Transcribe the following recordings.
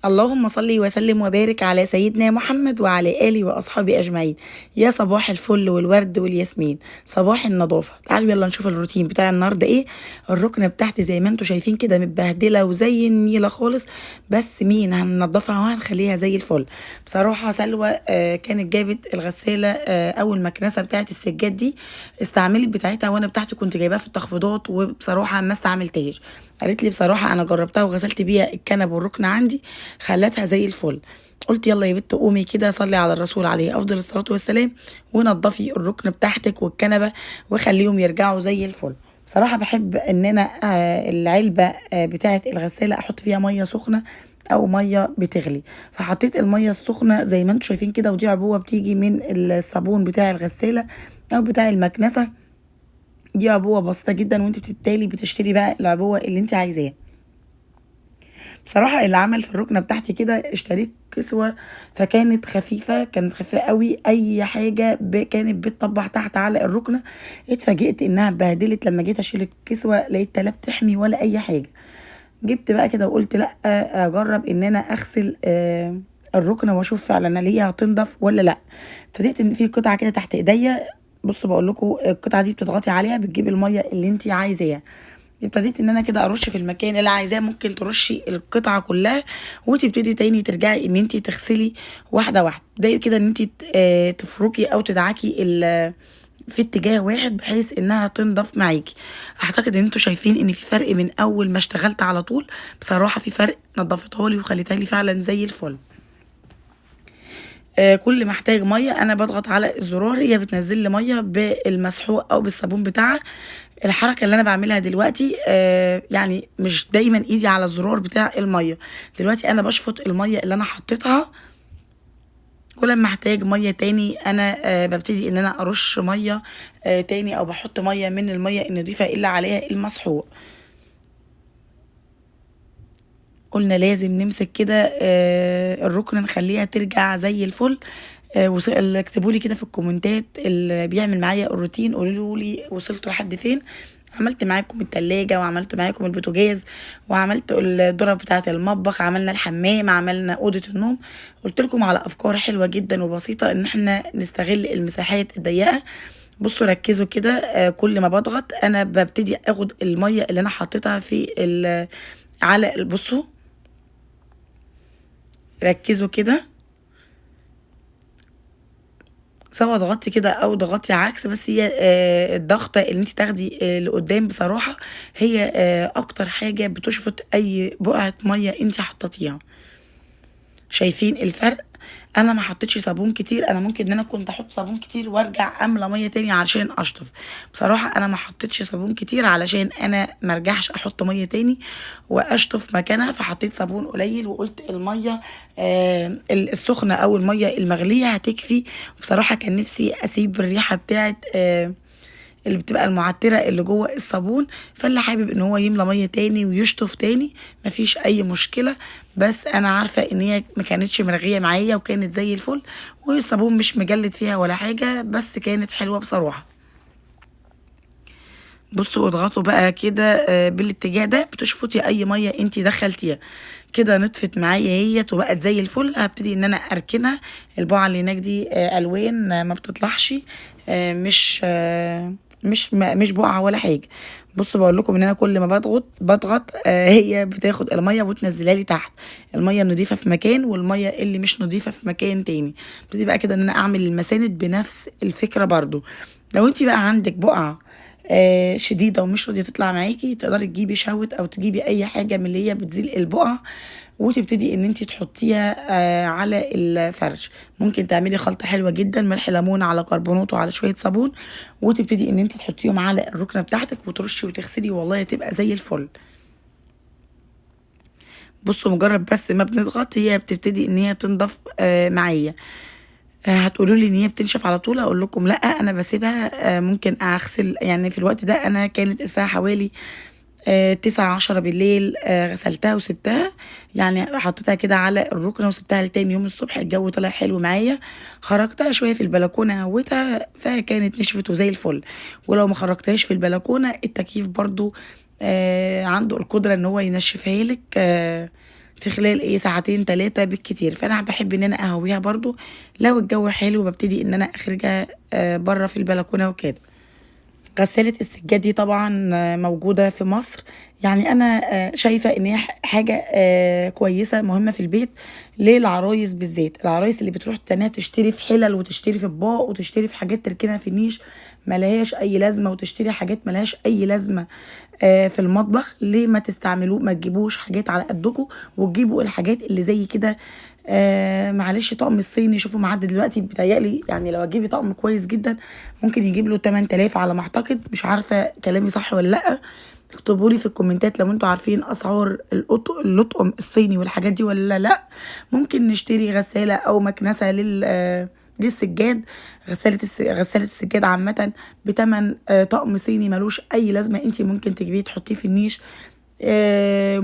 اللهم صل وسلم وبارك على سيدنا محمد وعلى آله وأصحابه أجمعين. يا صباح الفل والورد والياسمين، صباح النظافة. تعالوا يلا نشوف الروتين بتاع النهاردة ايه. الركنة بتاعتي زي ما انتوا شايفين كده متبهدلة وزي النيلة خالص، بس مين هننضفها وهنخليها زي الفل. بصراحة سلوى كانت جابت الغسالة أو المكنسة بتاعت السجاد دي، استعملت بتاعتها وانا بتاعتي كنت جايباها في التخفيضات، وبصراحة ما استعملتهاش. قالت لي بصراحة أنا جربتها وغسلت بيها الكنب والركنة عندي، خلتها زي الفل. قلت يلا يا بت قومي كده صلي على الرسول عليه أفضل الصلاة والسلام، ونضفي الركن بتاعتك والكنبة وخليهم يرجعوا زي الفل. بصراحة بحب إن أنا العلبة بتاعة الغسالة أحط فيها مية سخنة أو مية بتغلي. فحطيت المية السخنة زي ما انتوا شايفين كده، ودي عبوة بتيجي من الصابون بتاع الغسالة أو بتاع المكنسة. دي عبوة بسيطة جدا، وانت بالتالي بتشتري بقى العبوة اللي انت عايزاها. بصراحة اللي عمل في الركنة بتاعتي كده اشتريت كسوة، فكانت خفيفة، كانت خفيفة قوي، اي حاجة كانت بتطبع تحت على الركنة. اتفاجئت انها اتبهدلت لما جيت اشيل الكسوة، لقيت لا بتحمي ولا اي حاجة. جبت بقى كده وقلت لا اجرب ان انا اغسل الركنة واشوف فعلا هل هي هتنضف ولا لا. ابتديت ان في قطعة كده تحت ايديا. بصوا بقول لكم القطعة دي بتضغطي عليها بتجيب المية اللي انت عايزاها. ابتديت ان انا كده ارش في المكان اللي عايزاه، ممكن ترشي القطعه كلها وتبتدي تاني ترجعي ان انت تغسلي واحده واحده. ده كده ان انت تفركي او تدعكي في اتجاه واحد بحيث انها تنضف معاكي. اعتقد ان انتوا شايفين ان في فرق من اول ما اشتغلت على طول. بصراحه في فرق، نضفتها لي وخليتها لي فعلا زي الفل. كل ما احتاج ميه انا بضغط على الزرار، هي بتنزل لي ميه بالمسحوق او بالصابون بتاعها. الحركه اللي انا بعملها دلوقتي يعني مش دايما ايدي على الزرار بتاع الميه. دلوقتي انا بشفط الميه اللي انا حطيتها، ولما احتاج ميه تاني انا ببتدي ان انا ارش ميه تاني، او بحط ميه من الميه النضيفه اللي عليها المسحوق. قلنا لازم نمسك كده الركنة نخليها ترجع زي الفل. اكتبوا لي كده في الكومنتات اللي بيعمل معايا الروتين، قولوا لي وصلتوا لحد فين. عملت معاكم التلاجة وعملت معاكم البوتاجاز وعملت الدرف بتاعة المطبخ، عملنا الحمام، عملنا أوضة النوم. قلت لكم على أفكار حلوة جدا وبسيطة إن احنا نستغل المساحات الضيقة. بصوا ركزوا كده، كل ما بضغط أنا ببتدي أخد المية اللي أنا حطيتها في على بصوا ركزوا كده، سواء ضغطتي كده او ضغطتي عكس، بس هي الضغطه اللي انت تاخدي لقدام بصراحه هي اكتر حاجه بتشفط اي بقعه ميه انت حطيتيها. شايفين الفرق؟ انا ما حطيتش صابون كتير، انا ممكن ان انا كنت احط صابون كتير وارجع املى ميه تاني علشان اشطف. بصراحه انا ما حطيتش صابون كتير علشان انا ما ارجعش احط ميه تاني واشطف مكانها، فحطيت صابون قليل وقلت الميه السخنه او الميه المغليه هتكفي. بصراحه كان نفسي اسيب الريحه بتاعت اللي بتبقى المعترة اللي جوه الصابون. فاللي حابب ان هو يملى ميه تاني ويشطف تاني مفيش اي مشكله، بس انا عارفه ان هي ما كانتش مرغيه معايا وكانت زي الفل، والصابون مش مجلد فيها ولا حاجه، بس كانت حلوه بصراحه. بصوا اضغطوا بقى كده بالاتجاه ده بتشفطي اي ميه انتي دخلتيها. كده نطفت معايا هي وبقت زي الفل. هبتدي ان انا اركنها. البقعه اللي هناك دي الوان ما بتطلعش، مش بقعه ولا حاجه. بصوا بقول لكم ان انا كل ما بضغط هي بتاخد الميه وتنزلها لي تحت. الميه النظيفه في مكان والميه اللي مش نظيفه في مكان تاني. ابتدي بقى كده ان انا اعمل المساند بنفس الفكره برضو. لو انت بقى عندك بقعه شديده ومش راضيه تطلع معاكي، تقدري تجيبي شاوت او تجيبي اي حاجه من اللي هي بتزيل البقع، وتبتدي ان انت تحطيها على الفرش. ممكن تعملي خلطه حلوه جدا، ملح ليمون على كربونات وعلى شويه صابون، وتبتدي ان انت تحطيهم على الركنه بتاعتك وترشي وتغسلي، والله هتبقى زي الفل. بصوا مجرد بس ما بنضغط هي بتبتدي ان هي تنضف معايا. هتقولوا لي ان هي بتنشف على طول، اقول لكم لا، انا بسيبها ممكن اغسل يعني في الوقت ده. انا كانت الساعه حوالي 9 10 بالليل، غسلتها وسبتها، يعني حطيتها كده على الركنه وسبتها لتاني يوم الصبح. الجو طلع حلو معايا، خرجتها شويه في البلكونه هوتها فكانت نشفت وزي الفل. ولو ما خرجتهاش في البلكونه التكييف برضو عنده القدره ان هو ينشفها لك في خلال ساعتين 3 بالكتير. فانا بحب ان انا اهويها برضو لو الجو حلو، ببتدي ان انا اخرجها بره في البلكونه وكده. غسالة السجاد دي طبعا موجودة في مصر. يعني أنا شايفة إن هي حاجة كويسة مهمة في البيت للعرايس بالذات. العرايس اللي بتروح تانية تشتري في حلل وتشتري في اطباق وتشتري في حاجات تركنها في النيش ملهاش أي لازمة، وتشتري حاجات ملهاش أي لازمة في المطبخ. ليه ما تستعملوه؟ ما تجيبوش حاجات على قدكم وتجيبوا الحاجات اللي زي كده. معلش، طقم الصيني شوفوا معدي دلوقتي بيتهيألي، يعني لو هتجيبي طقم كويس جدا ممكن يجيب له 8000 على ما اعتقد. مش عارفه كلامي صح ولا لا، اكتبوا لي في الكومنتات لو انتوا عارفين اسعار اللطقم الصيني والحاجات دي ولا لا. ممكن نشتري غساله او مكنسه للسجاد. غسالة السجاد عامة بتمن طقم صيني ملوش أي لازمة. انتي ممكن تجيبيه تحطيه في النيش،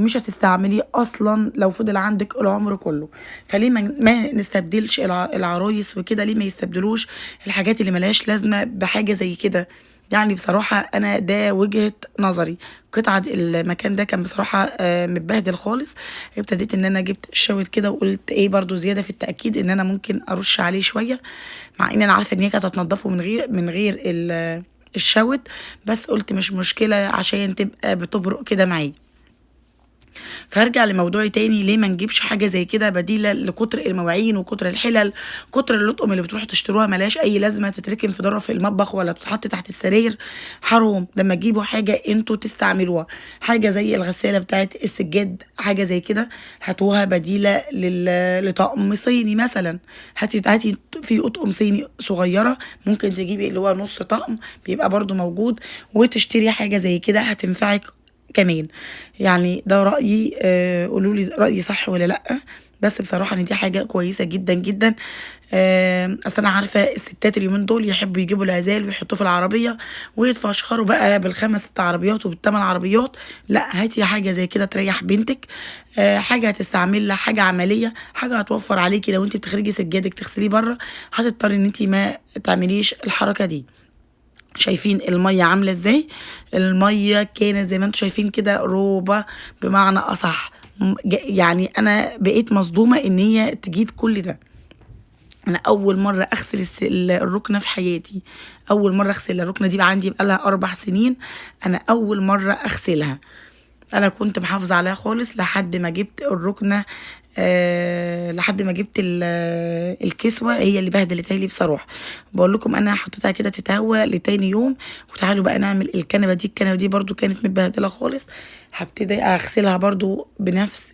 مش هتستعمليه اصلا لو فضل عندك العمر كله. فليه ما نستبدلش العرايس وكده؟ ليه ما يستبدلوش الحاجات اللي ملهاش لازمه بحاجه زي كده؟ يعني بصراحه انا ده وجهه نظري. قطعه المكان ده كان بصراحه متبهدل خالص. ابتديت ان انا جبت الشوت كده وقلت برضو زياده في التاكيد ان انا ممكن ارش عليه شويه، مع ان انا عارفه ان هي كانت هتنضفه من غير الشوت. بس قلت مش مشكله عشان تبقى بتبرق كده معايا. فهرجع لموضوعي تاني، ليه ما نجيبش حاجه زي كده بديله لكتر المواعين وكتر الحلل، كتر اللطقم اللي بتروحوا تشتروها ملهاش اي لازمه تتركن في ظرف المطبخ ولا تتحط تحت السرير. حرام لما تجيبوا حاجه انتوا تستعملوها. حاجه زي الغساله بتاعت السجاد، حاجه زي كده هاتوها بديله لطقم صيني مثلا. هاتي في اطقم صيني صغيره، ممكن تجيبي اللي هو نص طقم بيبقى برضو موجود، وتشتري حاجه زي كده هتنفعك كمان. يعني ده رأيي، قولوا لي رأيي صح ولا لأ. بس بصراحة ان دي حاجة كويسة جدا جدا. اصل انا عارفة الستات اليومين دول يحبوا يجيبوا العزال ويحطوه في العربية ويتفشخروا بقى بالخمس 6 عربيات وبال8 عربيات. لا، هاتي حاجة زي كده تريح بنتك، حاجة هتستعملها، حاجة عملية، حاجة هتوفر عليكي. لو انت بتخرجي سجادك تغسليه بره هتضطري ان انت ما تعمليش الحركة دي. شايفين المية عاملة ازاي؟ المية كانت زي ما انتم شايفين كده روبة بمعنى اصح. يعني انا بقيت مصدومة ان هي تجيب كل ده. انا اول مرة اغسل الركنة في حياتي. اول مرة اغسل الركنة دي، بقى عندي بقالها 4 سنين انا اول مرة اغسلها. انا كنت محافظة عليها خالص لحد ما جبت الركنة، لحد ما جبت الكسوة هي اللي بهدلتها لي بصراحة. بقول لكم انا حطيتها كده تتهوى لتاني يوم. وتعالوا بقى نعمل الكنبة دي برضو كانت متبهدلة خالص. هبتدي اغسلها برضو بنفس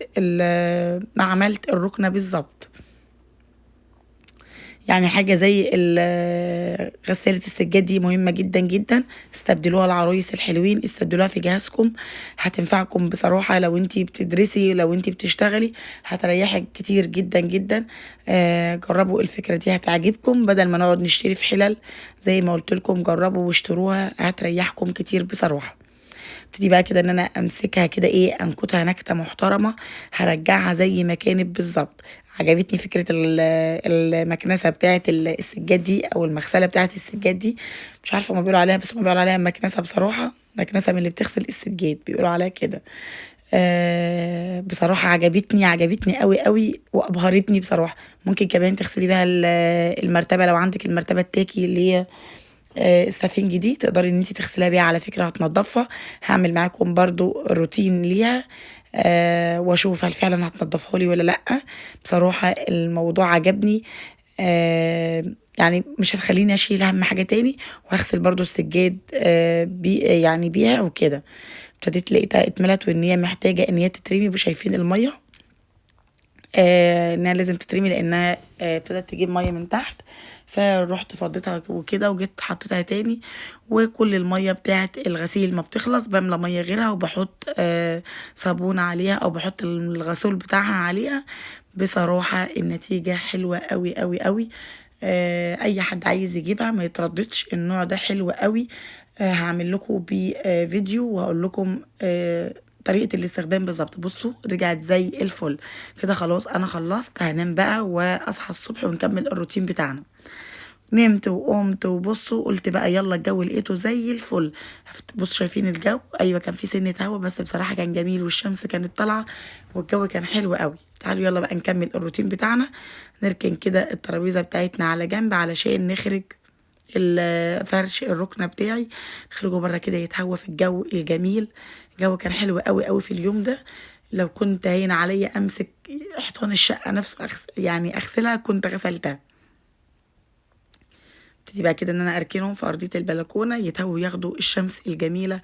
ما عملت الركنة بالظبط. يعني حاجة زي غسالة السجاد دي مهمة جدا جدا. استبدلوها العرايس الحلوين، استبدلوها في جهازكم. هتنفعكم بصراحة لو انتي بتدرسي، لو انتي بتشتغلي هتريحك كتير جدا جدا. جربوا الفكرة دي هتعجبكم، بدل ما نقعد نشتري في حلل. زي ما قلت لكم جربوا واشتروها هتريحكم كتير بصراحة. ابتدي بقى كده ان انا امسكها كده انكتها نكته محترمه، هرجعها زي ما كانت بالظبط. عجبتني فكره المكنسه بتاعه السجاد دي او المغسله بتاعه السجاد دي. مش عارفه ما بيقولوا عليها، بس ما بيقولوا عليها مكنسه بصراحه. مكنسه من اللي بتغسل السجاد بيقولوا عليها كده. بصراحه عجبتني قوي قوي وابهرتني بصراحه. ممكن كمان تغسلي بيها المرتبه لو عندك المرتبه التاكي اللي هي السفنج دي، تقدري ان انت تغسليها بيها على فكره هتنضفها. هعمل معاكم برضو روتين ليها واشوف هل فعلا هتنضفها لي ولا لا. بصراحه الموضوع عجبني. يعني مش هتخليني اشيل هم حاجه تاني. وهغسل برضو السجاد يعني بيها وكده. ابتديت لقيتها اتملت وان هي محتاجه ان هي تترمي. شايفين الميه انها لازم تترمي لانها ابتدت تجيب ميه من تحت. فروحت فضيتها وكده وجيت حطيتها تاني. وكل الميه بتاعت الغسيل ما بتخلص بملى ميه غيرها وبحط صابون عليها او بحط الغسول بتاعها عليها. بصراحه النتيجه حلوه قوي قوي قوي. اي حد عايز يجيبها ما يترددش، النوع ده حلو قوي. هعمل لكم بيه فيديو وهقول لكم طريقة الاستخدام بالظبط. بصوا رجعت زي الفل كده. خلاص انا خلصت، هنام بقى واصحى الصبح ونكمل الروتين بتاعنا. نمت وقمت وبصوا قلت بقى يلا الجو لقيته زي الفل. بصوا شايفين الجو؟ ايوه كان في سنة هوا بس بصراحة كان جميل والشمس كانت طالعة والجو كان حلو قوي. تعالوا يلا بقى نكمل الروتين بتاعنا. نركن كده الترابيزة بتاعتنا على جنب علشان نخرج الفرش الركنة بتاعي، نخرجه بره كده يتهوى في الجو الجميل. الجو كان حلو قوي قوي في اليوم ده. لو كنت هين عليا امسك حيطان الشقة نفسه يعني اغسلها كنت غسلتها. ابتدي بقى كده ان انا اركنهم في ارضيه البلكونه يتهووا ياخدوا الشمس الجميله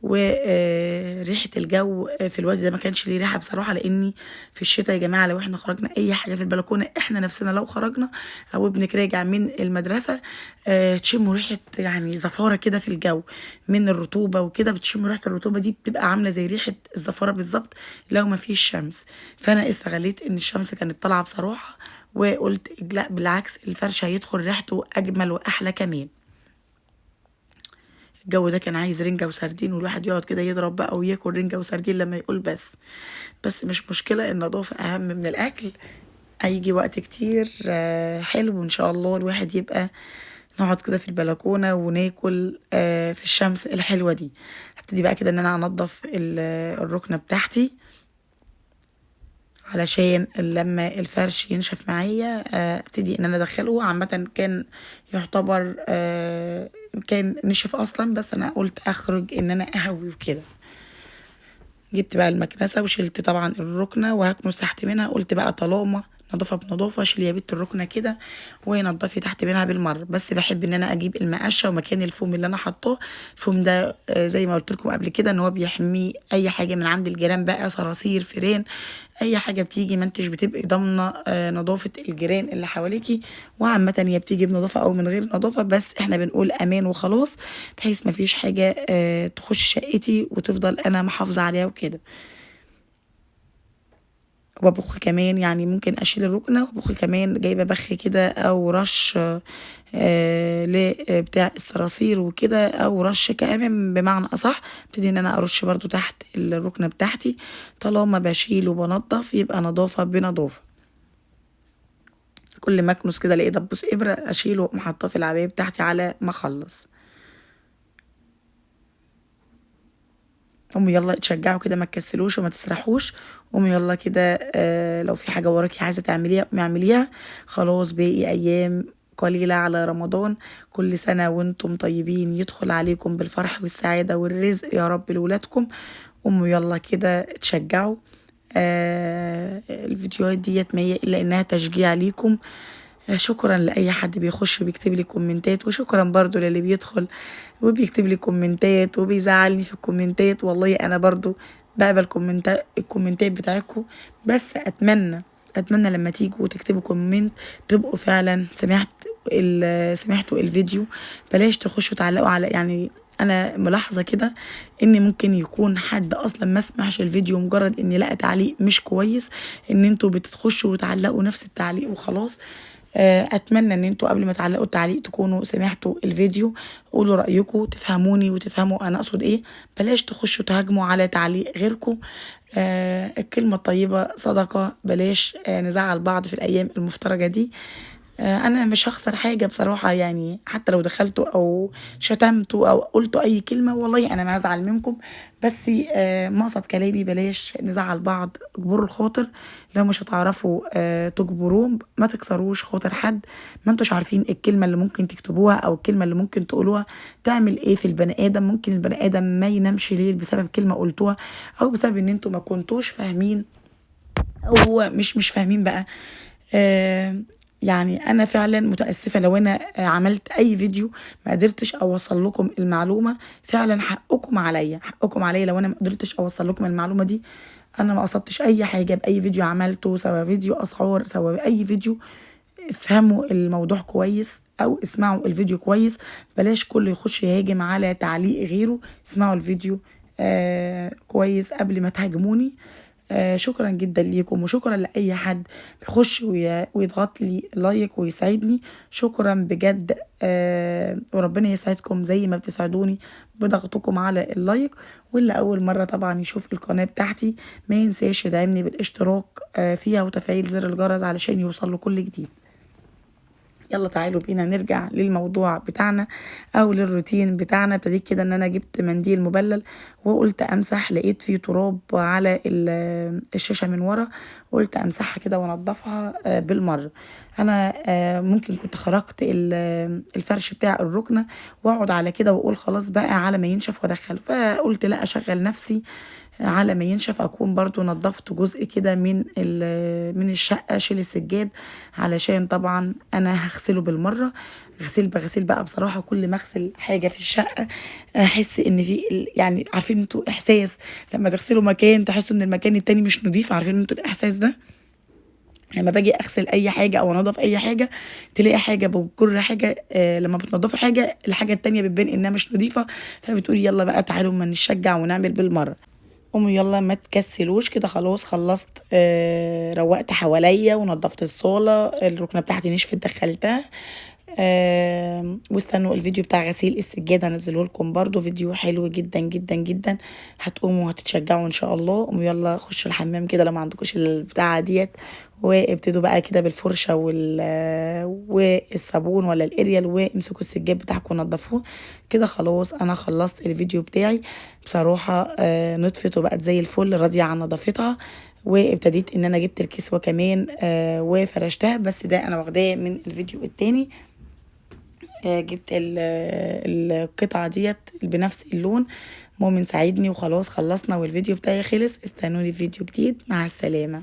وريحه الجو. في الوقت ده ما كانش ليه ريحه بصراحه، لاني في الشتاء يا جماعه لو احنا خرجنا اي حاجه في البلكونه احنا نفسنا لو خرجنا او ابنك راجع من المدرسه تشموا ريحه يعني زفاره كده في الجو من الرطوبه وكده. بتشموا ريحه الرطوبه دي بتبقى عامله زي ريحه الزفاره بالظبط لو ما فيش شمس. فانا استغليت ان الشمس كانت طالعه بصراحه وقلت لا بالعكس الفرش هيدخل ريحته اجمل واحلى كمان. الجو ده كان عايز رنجة وسردين والواحد يقعد كده يضرب بقى وياكل رنجة وسردين لما يقول بس مش مشكلة، النظافة اهم من الاكل. هيجي وقت كتير حلو ان شاء الله الواحد يبقى نقعد كده في البلكونة وناكل في الشمس الحلوة دي. هبتدي بقى كده ان انا انضف الركنة بتاعتي علشان لما الفرش ينشف معايا ابتدي ان انا ادخله. عامه كان يعتبر كان نشف اصلا بس انا قلت اخرج ان انا اهوي وكده. جبت بقى المكنسه وشلت طبعا الركنه وهكنس تحت منها. قلت بقى طالما نظافه بنظافه شيلي يا بنت الركنه كده ونضفي تحت منها بالمره. بس بحب ان انا اجيب المقشه ومكان الفوم اللي انا حاطاه. الفوم ده زي ما قلت لكم قبل كده ان هو بيحمي اي حاجه من عند الجيران بقى صراصير فيران اي حاجه بتيجي ما انتش بتبقي ضامنه نظافه الجيران اللي حواليكي. وعامه هي بتيجي بنظافه او من غير نظافه بس احنا بنقول امان وخلاص بحيث ما فيش حاجه تخش شقتي وتفضل انا محافظه عليها وكده. وببخ كمان يعني ممكن اشيل الركنه وبخ كمان جايبه بخ كده او رش بتاع الصراصير وكده او رش كامل بمعنى اصح. ابتدي ان انا ارش برضو تحت الركنه بتاعتي. طالما بشيل وبنضف يبقى نظافه بنظافه. كل ما اكنس كده الاقي دبوس ابره اشيله واقوم حاطاه في العبايه بتاعتي على ما اخلص. قوموا يلا اتشجعوا كده ما تكسلوش وما تسرحوش. قوموا يلا كده لو في حاجة وراكي عايزة تعمليها قومي اعمليها. خلاص باقي ايام قليلة على رمضان. كل سنة وانتم طيبين يدخل عليكم بالفرح والسعادة والرزق يا رب لولادكم. قوموا يلا كده اتشجعوا. الفيديوهات ديت ما هي الا انها تشجيع ليكم. شكرا لأي حد بيخش وبيكتب لي كومنتات وشكرا برضو للي بيدخل وبيكتب لي كومنتات وبيزعلني في الكومنتات. والله انا برضو بقبل الكومنتات بتاعتكم. بس اتمنى لما تيجوا وتكتبوا كومنت تبقوا فعلا سمعتوا الفيديو. بلاش تخشوا تعلقوا على يعني انا ملاحظه كده ان ممكن يكون حد اصلا ما سمعش الفيديو مجرد ان لقى تعليق مش كويس ان انتوا بتخشوا وتعلقوا نفس التعليق وخلاص. اتمنى ان انتوا قبل ما تعلقوا التعليق تكونوا سمعتوا الفيديو. قولوا رايكم تفهموني وتفهموا انا اقصد ايه. بلاش تخشوا تهاجموا على تعليق غيركم. الكلمه الطيبه صدقه. بلاش نزعل بعض في الايام المفترجه دي. انا مش هخسر حاجه بصراحه يعني حتى لو دخلتوا او شتمتوا او قلتوا اي كلمه والله انا ما هزعل منكم. بس مقصد كلامي بلاش نزعل بعض. اجبروا الخاطر. لو مش هتعرفوا تجبروه ما تكسروش خاطر حد. ما انتوش عارفين الكلمه اللي ممكن تكتبوها او الكلمه اللي ممكن تقولوها تعمل ايه في البني ادم. ممكن البني ادم ما ينامش ليل بسبب كلمه قلتوها او بسبب ان انتوا ما كنتوش فاهمين او مش فاهمين بقى. يعني انا فعلا متاسفه لو انا عملت اي فيديو ما قدرتش اوصل لكم المعلومه. فعلا حقكم عليا لو انا ما قدرتش اوصل لكم المعلومه دي. انا ما قصدتش اي حاجه باي فيديو عملته سواء فيديو اسعار سواء اي فيديو. افهموا الموضوع كويس او اسمعوا الفيديو كويس. بلاش كله يخش يهاجم على تعليق غيره. اسمعوا الفيديو كويس قبل ما تهاجموني. شكرا جدا ليكم وشكرا لأي حد بيخش ويضغط لي لايك ويساعدني. شكرا بجد. وربنا يسعدكم زي ما بتساعدوني بضغطكم على اللايك. واللي أول مرة طبعا يشوف القناة بتاعتي ما ينساش يدعمني بالاشتراك فيها وتفعيل زر الجرس علشان يوصل له كل جديد. يلا تعالوا بينا نرجع للموضوع بتاعنا او للروتين بتاعنا. ابتديت كده ان انا جبت منديل مبلل وقلت امسح، لقيت فيه تراب على الشاشه من ورا، قلت امسحها كده وانضفها بالمره. انا ممكن كنت خرجت الفرش بتاع الركنه واقعد على كده واقول خلاص بقى على ما ينشف وادخله، فقلت لا، اشغل نفسي على ما ينشف اكون برضو نظفت جزء كده من الشقه، اشيل السجاد علشان طبعا انا هغسله بالمره. بغسل بقى بصراحه، كل ما اغسل حاجه في الشقه احس ان في يعني عارفين انتوا احساس لما تغسلوا مكان تحسوا ان المكان التاني مش نظيف؟ عارفين انتوا الاحساس ده؟ لما باجي اغسل اي حاجه او انضف اي حاجه تلاقي حاجه بكل حاجه لما بتنضفي حاجه الحاجه التانيه بتبان انها مش نظيفه، فبتقولي يلا بقى تعالوا ما نشجع ونعمل بالمره. قوموا يلا ما تكسلوش كده، خلاص خلصت. روقت حواليا ونضفت الصالة، الركنة بتاعتي نشفت دخلتها. واستنوا الفيديو بتاع غسيل السجاد هنزله لكم برضو، فيديو حلو جدا جدا جدا، هتقوموا هتتشجعوا ان شاء الله. قوموا يلا خشوا الحمام كده لو ما عندكوش البتاعة ديت، وابتدوا بقى كده بالفرشة والصابون ولا الاريال، وامسكوا السجاد بتاعكم ونضفوه كده. خلاص انا خلصت الفيديو بتاعي بصراحة، نطفت وبقت زي الفل، راضية عن نظافتها. وابتديت ان انا جبت الكسوة كمان وفرشتها، بس ده انا واخداه من الفيديو التاني. جبت القطعة ديت بنفس اللون، مؤمن ساعدني وخلاص خلصنا والفيديو بتاعي خلص. استنوني في فيديو جديد، مع السلامة.